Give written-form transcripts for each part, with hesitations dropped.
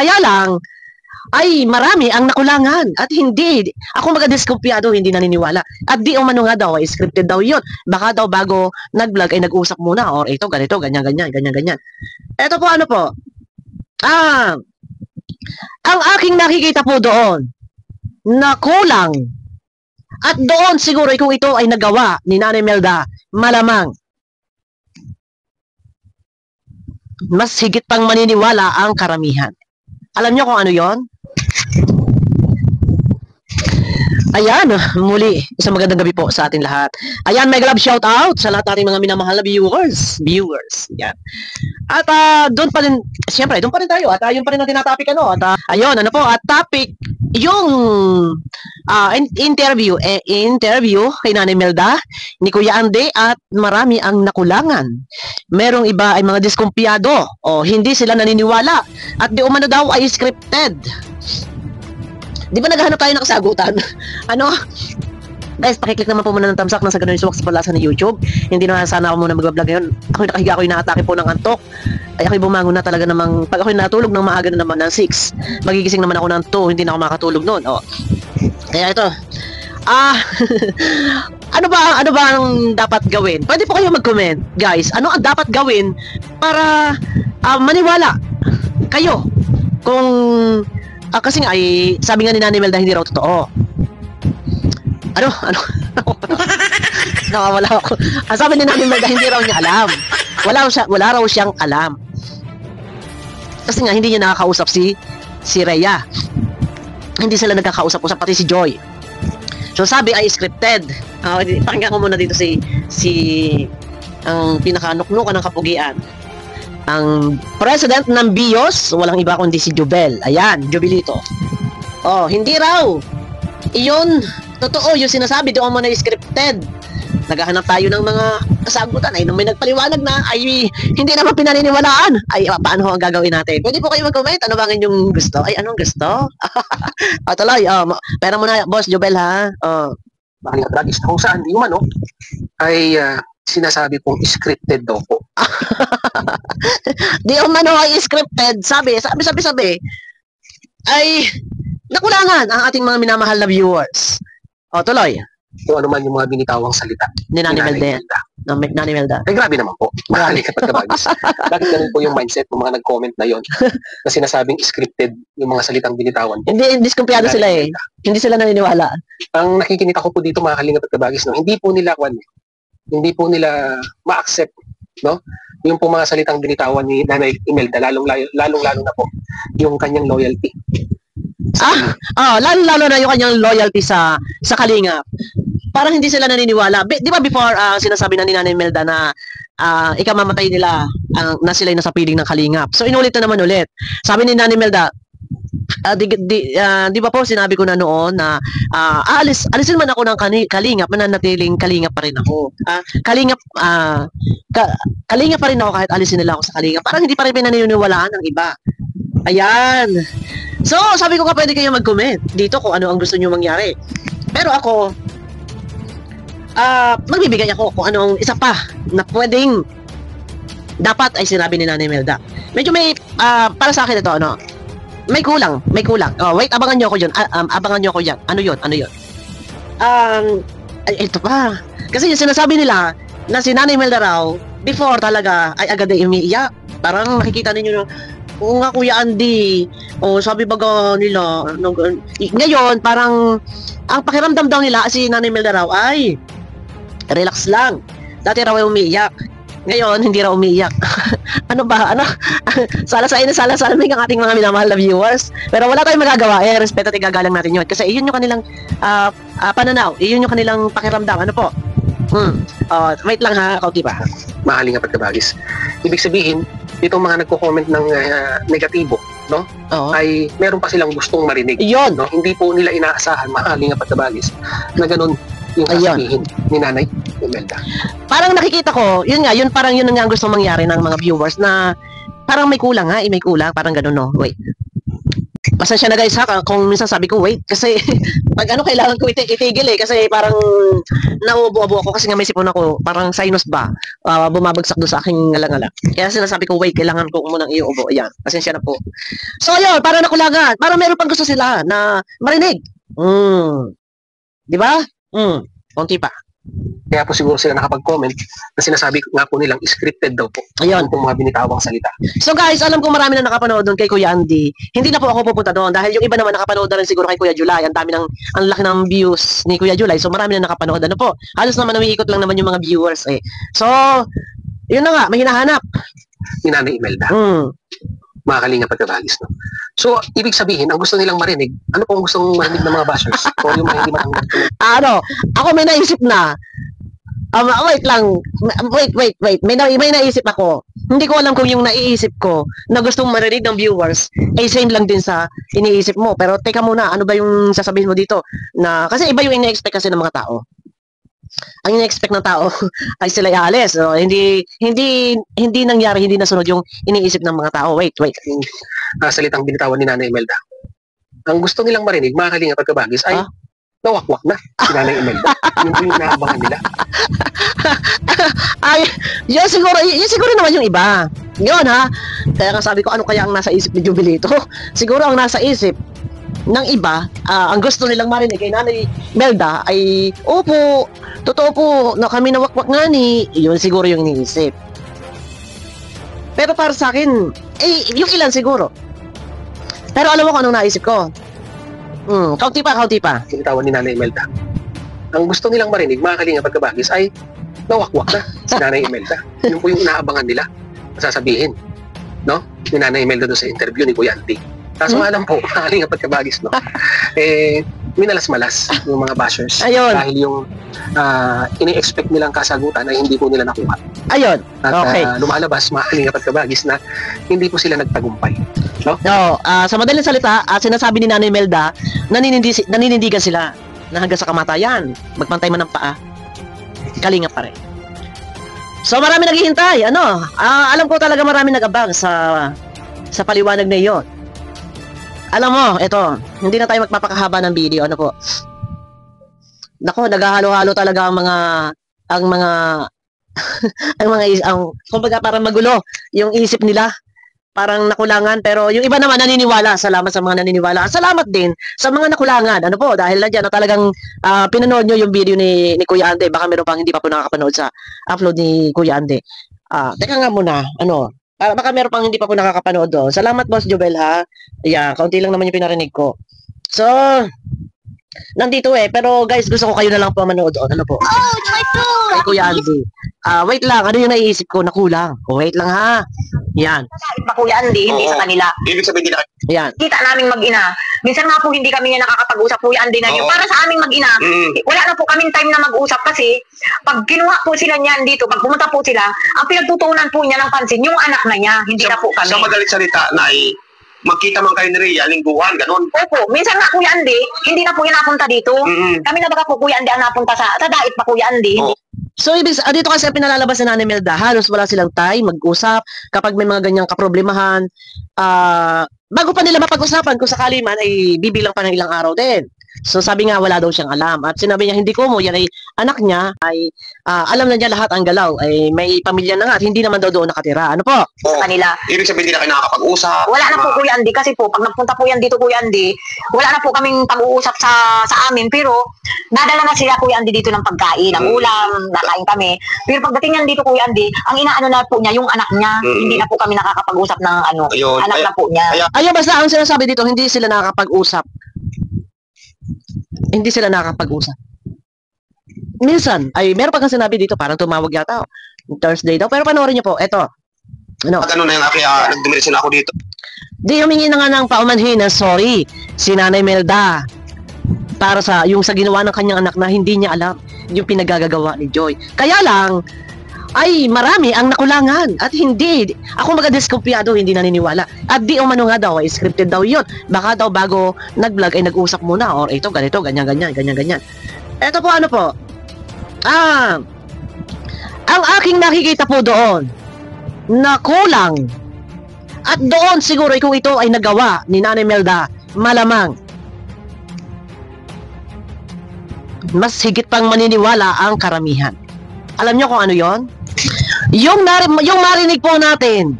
Kaya lang, ay marami ang nakulangan at hindi. Ako magadiskumpiyado, hindi naniniwala. At di umano nga daw, ay scripted daw yun. Baka daw bago nag-vlog ay nag-usap muna or ito, ganito, ganyan, ganyan, ganyan, ganyan. Ito po ano po, ang aking nakikita po doon, na kulang. At doon siguro kung ito ay nagawa ni Nanay Melda, malamang mas higit pang maniniwala ang karamihan. Alam niyo kung ano yon? Ayan, muli, isang magandang gabi po sa ating lahat. Ayan, mega love shout out sa lahat ating mga minamahal na viewers. Yan. At doon pa rin, siyempre, doon pa rin tayo. At yun pa rin ang tinatopic, ano. At ayun, ano po, at topic, yung interview kay Nanay Melda, ni Kuya Ande, at marami ang nakulangan. Merong iba ay mga diskumpiyado, o hindi sila naniniwala, at di umano daw ay scripted. Di ba naghahanap tayo ng kasagutan? Ano? Guys, pakiclick naman po muna ng thumbs up nang sa ganun yung suwak sa palasa ng YouTube. Hindi na sana ako muna mag-vlog ngayon. Ako'y nakahiga, ako'y nakatake po ng antok. Ay ako'y bumangon na talaga namang, pag ako'y natulog ng maaga na naman ng 6, magigising naman ako ng 2, hindi na ako makatulog noon. Oh. Kaya ito, ano ba ang dapat gawin? Pwede po kayo mag-comment, guys. Ano ang dapat gawin para maniwala kayo kung kasi nga ay sabi nga ni Nanay Melda hindi raw totoo. Ano? Nakawala ako. Sabi ni Nanay Melda hindi raw niya alam. Wala raw siyang alam. Kasi nga hindi niya nakakausap si Rhea. Hindi sila nagkakausap-usap, pati si Joy. So sabi ay scripted. Pakinggan ko muna dito si ang pinakanuknukan ng kapugian. Ang president ng BIOS, walang iba kundi si Jubel. Ayan, Jubilito. Oh, hindi raw. Iyon, totoo yung sinasabi, doon mo na scripted. Naghahanap tayo ng mga kasagutan. Ay, nung may nagpaliwanag na, ay hindi naman pinaniniwalaan. Ay, paano ang gagawin natin? Pwede po kayo mag-comment. Ano bang inyong gusto? Ay, anong gusto? Tuloy. Pera mo na, boss Jubel, ha? Bakit tragis na kung saan, di man, no? Ay, sinasabi kong scripted daw po. Di umano ay scripted. Sabi, ay nakulangan ang ating mga minamahal na viewers. O, tuloy. Kung ano man yung mga binitawang salita. Ni Nanay Melda. Ay, grabe naman po. Mahaling kapag kabagis. Bakit ganun po yung mindset ng mga nag-comment na yon na sinasabing scripted yung mga salitang binitawan po. Hindi, diskumpiyado sila eh. Hindi sila naniniwala. Ang nakikinita ko po dito mga kalingap at kabagis, no? Hindi po nila ma-accept, no? Yung po mga salitang binitawan ni Nanay Imelda, lalong na po yung kanyang loyalty. Lalo na yung kanyang loyalty sa Kalingap. Parang hindi sila naniniwala. Di ba before sinasabi na ni Nanay Imelda na ikamamatay nila na sila'y nasa piling ng Kalingap. So inulit na naman ulit. Sabi ni Nanay Imelda, di ba po sinabi ko na noon na alisin man ako ng Kalingap, mananatiling Kalingap pa rin ako. Kalingap pa rin ako kahit alisin nila ako sa Kalingap. Parang hindi pa rin pinaniniwalaan ng iba. Ayan. So, sabi ko nga pwede kayo mag-comment dito kung ano ang gusto nyo mangyari. Pero ako, magbibigay ako kung anong isa pa na pwedeng dapat ay sinabi ni Nanay Melda. Medyo may, para sa akin ito, ano, may kulang. Oh, wait, abangan nyo ako dyan. Ano yun? Ito pa. Kasi yung sinasabi nila na si Nanay Melda raw, before talaga ay agad ay umiiyak. Parang nakikita ninyo na, oo nga Kuya Andy, sabi baga nila, ngayon parang ang pakiramdam daw nila si Nanay Melda raw ay relax lang. Dati raw ay umiiyak. Ngayon, hindi raw umiiyak. Ano ba? Salasay ang ating mga minamahal na viewers. Pero wala tayong magagawa. Respeto at igagalang natin yun. Kasi iyon yung kanilang pananaw. Iyon yung kanilang pakiramdam. Ano po? Wait lang ha, kaunti pa. Mahaling kapag kabagis. Ibig sabihin, itong mga nagko-comment ng negatibo, no? Ay meron pa silang gustong marinig. Iyon. No? Hindi po nila inaasahan, mahaling kapag kabagis, na ganun yung sasabihin ni Nanay Imelda. Parang nakikita ko, yun parang yun nga ang gusto mangyari ng mga viewers na parang may kulang may kulang, parang ganun, no? Wait. Pasensya na guys ha, kung minsan sabi ko wait, kasi pag kailangan ko itigil kasi parang nauubo-ubo ako kasi nga may sipon ako, parang sinus ba, bumabagsak doon sa aking ngala-ngala. Kaya sinasabi ko, wait, kailangan ko munang iuubo. Ayan, pasensya na po. So, ayun, para nakulagan. Para meron pang gusto sila na marinig. Di ba? Konti pa. Kaya po siguro sila nakapag-comment na sinasabi nga po nilang scripted daw po. Ayun. Yung mga binitawang salita. So guys, alam ko marami na nakapanood doon kay Kuya Andy. Hindi na po ako pupunta doon dahil yung iba naman nakapanood na rin siguro kay Kuya July. Ang dami ang laki ng views ni Kuya July. So marami na nakapanood. Ano po? Halos naman umiikot lang naman yung mga viewers eh. So, yun na nga, may hinahanap. Ni Nanay Imelda. Mga kalingap at kabagis, no? So, ibig sabihin, ang gusto nilang marinig, ano po ang gustong marinig ng mga bashers? O yung mga hindi matanggap? Ako may naisip na. Wait lang. Wait. May naisip ako. Hindi ko alam kung yung naiisip ko na gustong marinig ng viewers ay same lang din sa iniisip mo. Pero teka muna, ano ba yung sasabihin mo dito? Na, kasi iba yung ina-expect kasi ng mga tao. Ang ina-expect ng tao ay sila ialis. So, hindi nangyari, hindi nasunod yung iniisip ng mga tao. Wait. Salitang binitawan ni Nanay Imelda. Ang gusto nilang marinig, mga kalingap at kabagis, ay nawakwak na si Nanay Imelda. Yung inaabangan nila. Ay, yun siguro naman yung iba. Yun ha. Kaya nga sabi ko, ano kaya ang nasa isip ni Jubilito? Siguro ang nasa isip ng iba, ang gusto nilang marinig kay Nanay Imelda ay, opo, totoo po, na kami nawakwak nga ni, yun siguro yung iniisip. Pero para sa akin, yung ilan siguro. Pero alam mo kung anong naisip ko? Kaunti pa. Binitawan ni Nanay Imelda. Ang gusto nilang marinig, mga kalingap at kabagis, ay nawakwak na si Nanay Imelda. Yun po yung inaabangan nila. Sasabihin, no? Ni Nanay Imelda doon sa interview ni Kuya Andy. Kaso nga lang po, mga kalingap at kabagis, no? Minalas-malas yung mga bashers. Ayun. Dahil yung ini-expect nilang kasagutan ay hindi po nila nakuha. Ayun. At Okay. lumalabas, mga kalingap at kabagis, na hindi po sila nagtagumpay. No? No, sa madaling salita, sinasabi ni Nanay Imelda, naninindigan sila na hanggang sa kamatayan, magpantay man ng paa, kalingap pa rin. So marami naghihintay, alam ko talaga marami nag-abang sa paliwanag na iyon. Alam mo, ito, hindi na tayo magpapakahaba ng video, ano po. Nako, naghahalo-halo talaga ang kumbaga parang magulo yung isip nila. Parang nakulangan, pero yung iba naman naniniwala. Salamat sa mga naniniwala. Salamat din sa mga nakulangan. Ano po, dahil nandiyan na talagang pinanood nyo yung video ni Kuya Ande. Baka meron pang hindi pa po nakakapanood sa upload ni Kuya Ande. Teka nga muna, baka meron pang hindi pa po nakakapanood doon. Salamat, Boss Jobel, ha? Yeah, kaunti lang naman yung pinarinig ko. So, nandito pero guys, gusto ko kayo na lang po manood doon. Ano po? Oh, my food! Kay Kuya Andy. Wait lang, ano yung naiisip ko na kulang? Wait lang ha. Yan. Kahit pa Kuya Andy, hindi sa kanila. Ibig sabihin nila, Yan. Kita naming mag-ina. Minsan nga po hindi kami nga nakakapag-usap Kuya Andy na yun. Para sa aming mag-ina, wala na po kaming time na mag-usap kasi pag kinuha po sila niyan dito, pag pumunta po sila, ang pinagtutunan po niya ng pansin, yung anak na niya, hindi na po kami. Sa madaling salita na magkita man kayo ni Rhea, lingguhan, ganun. Opo, minsan nga Kuya Andy, hindi na po yan napunta dito. Kami na baga po Kuya Andy ang napunta sa dait pa Kuya Andy. Oo. So, dito kasi pinalalabas ni Nanay Imelda, halos wala silang time mag-usap kapag may mga ganyang kaproblemahan. Bago pa nila mapag-usapan, kung sakali man ay bibilang pa ng ilang araw din. So, sabi nga wala daw siyang alam. At sinabi niya, hindi ko mo, yan ay anak niya, ay alam na niya lahat ang galaw. Ay may pamilya na nga at hindi naman daw doon nakatira. Ano po? Sa kanila. Ibig sabihin, hindi na kayo nakakapag-usap. Wala na po Kuya Andy kasi po pag nagpunta po yan dito Kuya Andy, wala na po kaming pag-uusap sa amin pero dadala na sila Kuya Andy dito ng pagkain, ng ulam, nakain kami. Pero pagdating yan dito Kuya Andy, ang inaano na po niya yung anak niya, hindi na po kami nakakapag-usap ng Ayun. anak na po niya. Ayun, basta ang sinasabi dito, hindi sila nakakapag-usap. Hindi sila nakakapag-usap. Minsan, ay meron pa kang sinabi dito, parang tumawag yata. Thursday daw. Pero panoorin niyo po, eto. Ganun na yun, kaya nagdumirisyon ako dito. Di humingi na nga ng paumanhin na sorry si Nanay Imelda para sa ginawa ng kanyang anak na hindi niya alam yung pinagagagawa ni Joy. Kaya lang, ay marami ang nakulangan at hindi. Ako magadiskumpiyado, hindi naniniwala. At di umano nga daw, scripted daw yun. Baka daw bago nag-vlog ay nag-usap muna or ito, ganito, ganyan. Ito po, ano po? Ang aking nakikita po doon na kulang at doon siguro kung ito ay nagawa ni Nanay Imelda, malamang mas higit pang maniniwala ang karamihan. Alam nyo kung ano yon? Yung marinig po natin,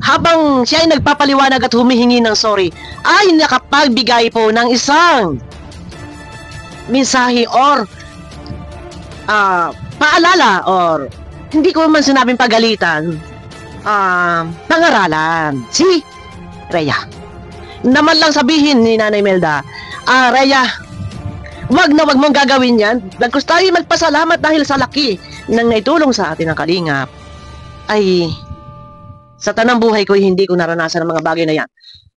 habang siya ay nagpapaliwanag at humihingi ng sorry, ay nakapagbigay po ng isang mensahe or paalala or hindi ko man sinabing pagalitan, pangaralan. Si Rhea. Naman lang sabihin ni Nanay Melda, Rhea, wag na wag mong gagawin yan. Bagkus tayo magpasalamat dahil sa laki ng naitulong sa atin ng Kalingap, ay sa tanang buhay ko hindi ko naranasan ang mga bagay na yan.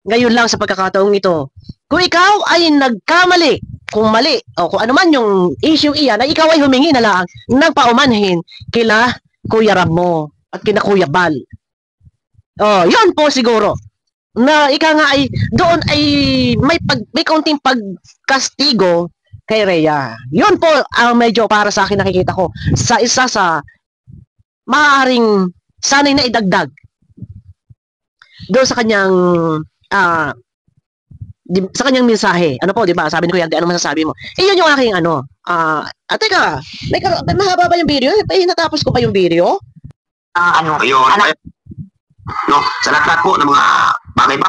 Ngayon lang sa pagkakataong ito, kung ikaw ay nagkamali, kung mali, o kung ano man yung issue iyan, ay ikaw ay humingi na lang ng paumanhin kila Kuya Ram mo at kina Kuya Bal. Yun po siguro. Na ika nga ay doon ay may kaunting pagkastigo kay Rhea. Yun po ang medyo para sa akin nakikita ko sa isa sa maaaring sanay na idagdag doon sa kanyang sa kanyang mensahe. Ano po, di ba? Sabi ni Kuya, ano masasabi mo? Yun yung aking ano. Teka, mahaba ba yung video? Natapos ko pa yung video? Ayun. No, sa lahat po ng mga bagay ba?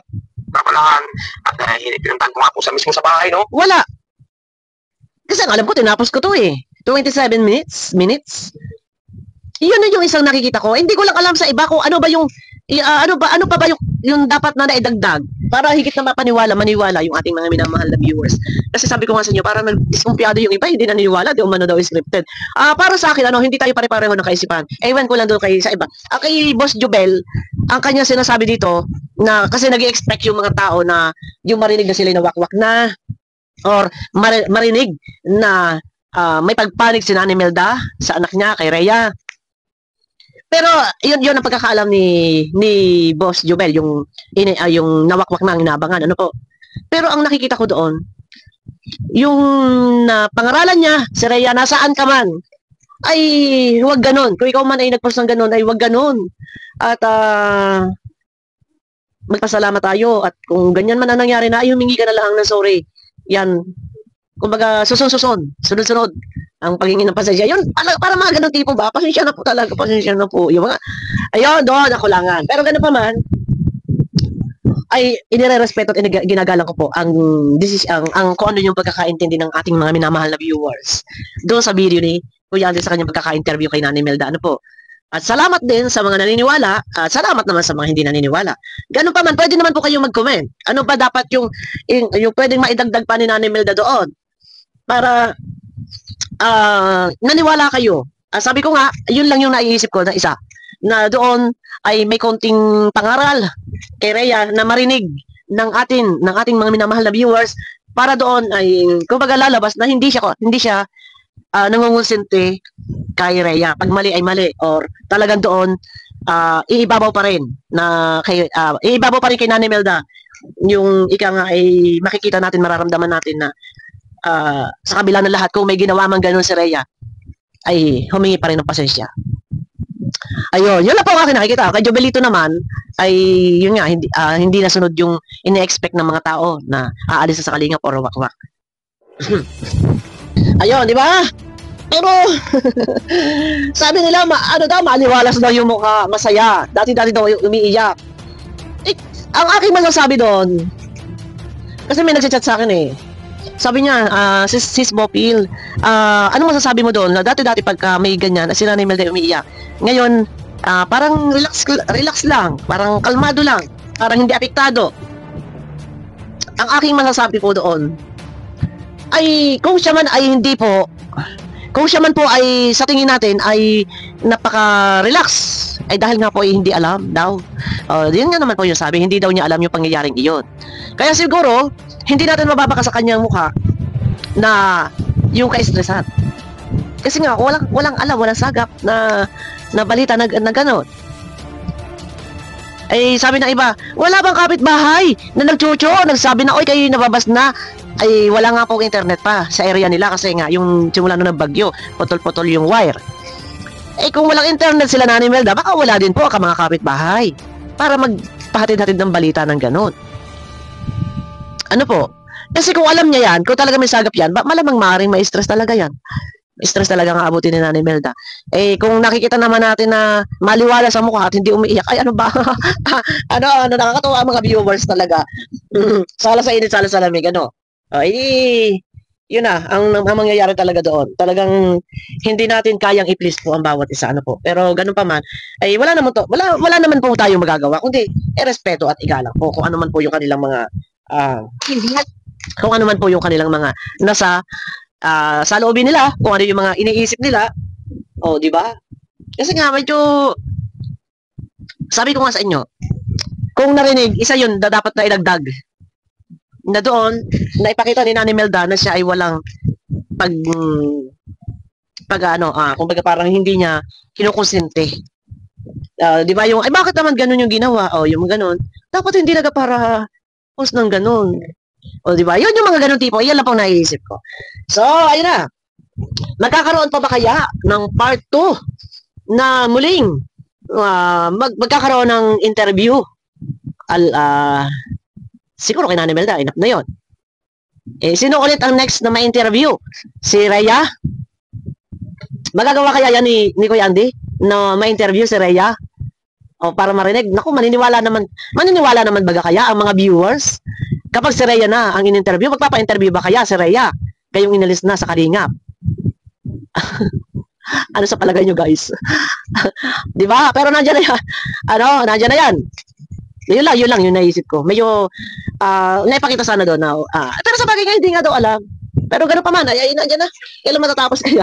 Kapalahan. At pinuntahan ko nga po sa mismo sa bahay, no? Wala. Kasi alam ko, tinapos ko to 27 minutes. Yun na yung isang nakikita ko. Hindi ko lang alam sa iba kung ano ba yung ano pa ba yung dapat na naidagdag para higit na maniwala yung ating mga minamahal na viewers. Kasi sabi ko nga sa inyo, para nagdiskumpiyado yung iba, hindi naniniwala, di umano daw scripted. Para sa akin, hindi tayo pare-pareho ng kaisipan. Ewan ko lang doon sa iba. Kay Boss Jubel, ang kanya sinasabi dito, na kasi nag-expect yung mga tao na yung marinig na sila na wakwak na, or marinig na may pagpanig si Nanay Melda sa anak niya, kay Rhea. Pero yun ang pagkakaalam ni Boss Jubel, yung nawakwak na ang inabangan, ano po. Pero ang nakikita ko doon, yung pangaralan niya, si Rhea, nasaan ka man, ay huwag ganun. Kung ikaw man ay nagpost ng ganun, ay huwag ganun. At magpasalamat tayo. At kung ganyan man ang nangyari na, ay humingi ka na lang ng sorry. Yan. Kumbaga, sunod-sunod ang paghingi ng pasensya. Yun, para mga ganun tipo ba? Pasensya na po talaga, pasensya na po. Yung mga, ayun, doon, nakulangan. Pero ganun pa man, ay inirerespeto at ginagalang ko po ang kung ano yung pagkakaintindi ng ating mga minamahal na viewers. Doon sa video ni Kuya Andy sa kanyang pagkaka-interview kay Nanay Melda, ano po. At salamat din sa mga naniniwala, at salamat naman sa mga hindi naniniwala. Ganun pa man, pwede naman po kayong mag-comment. Ano ba dapat yung pwedeng maidagdag pa ni Nanay Melda doon? Para naniwala kayo. Sabi ko nga, yun lang yung naiisip ko na isa. Na doon ay may konting pangaral kay Rhea na marinig ng ating mga minamahal na viewers, para doon ay kumbaga lalabas na hindi siya nangungonsente kay Rhea. Pag mali ay mali, or talagang doon iibabaw pa rin kay Nanay Melda yung ika nga ay makikita natin, mararamdaman natin na sa kabila ng lahat, kung may ginawa man ganun si Rhea, ay humingi pa rin ng pasensya. Ayun, yun lang po ang aking nakikita. Kay Jobelito naman, ay yun nga, hindi nasunod yung ine-expect ng mga tao na aalis sa Kalingap or wakwak. Ayun, di ba? Pero, sabi nila, maliwalas daw yung mukha, masaya. Dati-dati daw umiiyak. Ang aking masasabi doon, kasi may nagchat sa akin sabi niya, sis Bopil, ano masasabi mo doon? Dati-dati pagka may ganyan, si Nanay Melda umiiyak. Ngayon, parang relax lang, parang kalmado lang, parang hindi apektado. Ang aking masasabi po doon, ay kung siya man po ay sa tingin natin ay napaka-relax, ay dahil nga po ay hindi alam daw. Yun nga naman po yung sabi, hindi daw niya alam yung pangyayaring iyon. Kaya siguro, hindi natin mababaka sa kanyang mukha na yung ka-stressan. Kasi nga, walang alam, walang sagap na balita na gano'n. Ay sabi ng iba, wala bang kapitbahay na nagchucho, nagsabi na, oy, kayo nababas na. Ay wala nga po internet pa sa area nila kasi nga yung simula nung nagbagyo, potol-potol yung wire. Kung walang internet sila Nanay Melda, baka wala din po ang mga kapitbahay para magpahatid-hatid ng balita ng ganun. Ano po? Kasi kung alam niya yan, kung talaga may sagap yan, malamang maaaring may stress talaga yan. Stress talaga ang aabutin ni Nanay Melda. Eh, kung nakikita naman natin na maliwala sa mukha at hindi umiiyak, ay ano ba? Nakakatawa ang mga viewers talaga. Sala sa init, sala sa lamig, ano? Yun na, ang mangyayari talaga doon. Talagang hindi natin kayang i-please po ang bawat isa, ano po. Pero ganun pa man, ay wala naman po tayong magagawa, kundi respeto at igalang po kung ano man po yung kanilang mga, kung ano man po yung kanilang mga nasa sa loobin nila, kung ano yung mga iniisip nila. Di ba? Kasi nga medyo sabi ko nga sa inyo, kung narinig, isa yun dapat na idagdag. Na doon, naipakita ni Nanay Melda na siya ay walang kumbaga parang hindi niya kinukonsente. Di ba yung, ay bakit naman ganun yung ginawa? Yung ganun. Dapat hindi para post ng ganun. Di ba? Yun yung mga ganun tipo. Yan lang pong naiisip ko. So, ayun na. Magkakaroon pa ba kaya ng part 2 na muling magkakaroon ng interview? Siguro kay Nanay Melda, enough na yun. Sino ulit ang next na ma-interview? Si Rhea? Magagawa kaya yan ni Kuya Andy na ma-interview si Rhea? Para marinig? Naku, maniniwala naman baga kaya ang mga viewers? Kapag si Rhea na ang in-interview, magpapa-interview ba kaya si Rhea? Kayong inalis na sa Kalingap. Ano sa palagay nyo, guys? Di ba? Pero nandiyan na yan. Nandiyan na yan. Yun lang yung naisip ko. Medyo, naipakita sana doon na, pero sa bagay nga, hindi nga daw alam. Pero gano'n pa man, nandiyan na. Kailan matatapos kaya?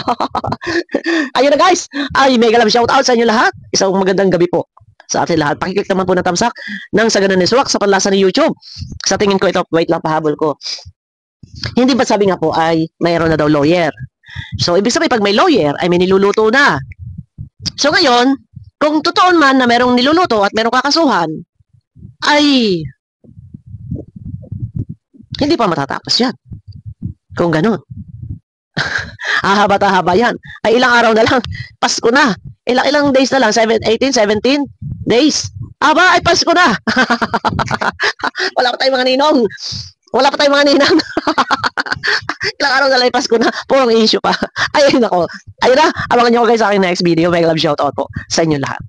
Ayun na, guys. Mega love shoutout sa inyo lahat. Isang magandang gabi po sa atin lahat. Pakiclick naman po ng thumbs up ng Sagana Network sa panlasa ni YouTube. Sa tingin ko ito, wait lang, pahabol ko. Hindi ba sabi nga po ay mayroon na daw lawyer? So, ibig sabihin, pag may lawyer, ay may niluluto na. So, ngayon, kung totoo man na mayroong niluluto at mayroong kakasuhan, ay hindi pa matatapos yan. Kung ganun. Hahaba yan. Ay ilang araw na lang. Pasko na. Ilang days na lang. 18, 17 days. Ay Pasko na. Wala pa tayong mga ninong. Ilang araw na lang, Pasko na. Purong issue pa. Ayun ako. Ayun na. Abangan nyo ko guys sa aking next video. Mega love shoutout po sa inyo lahat.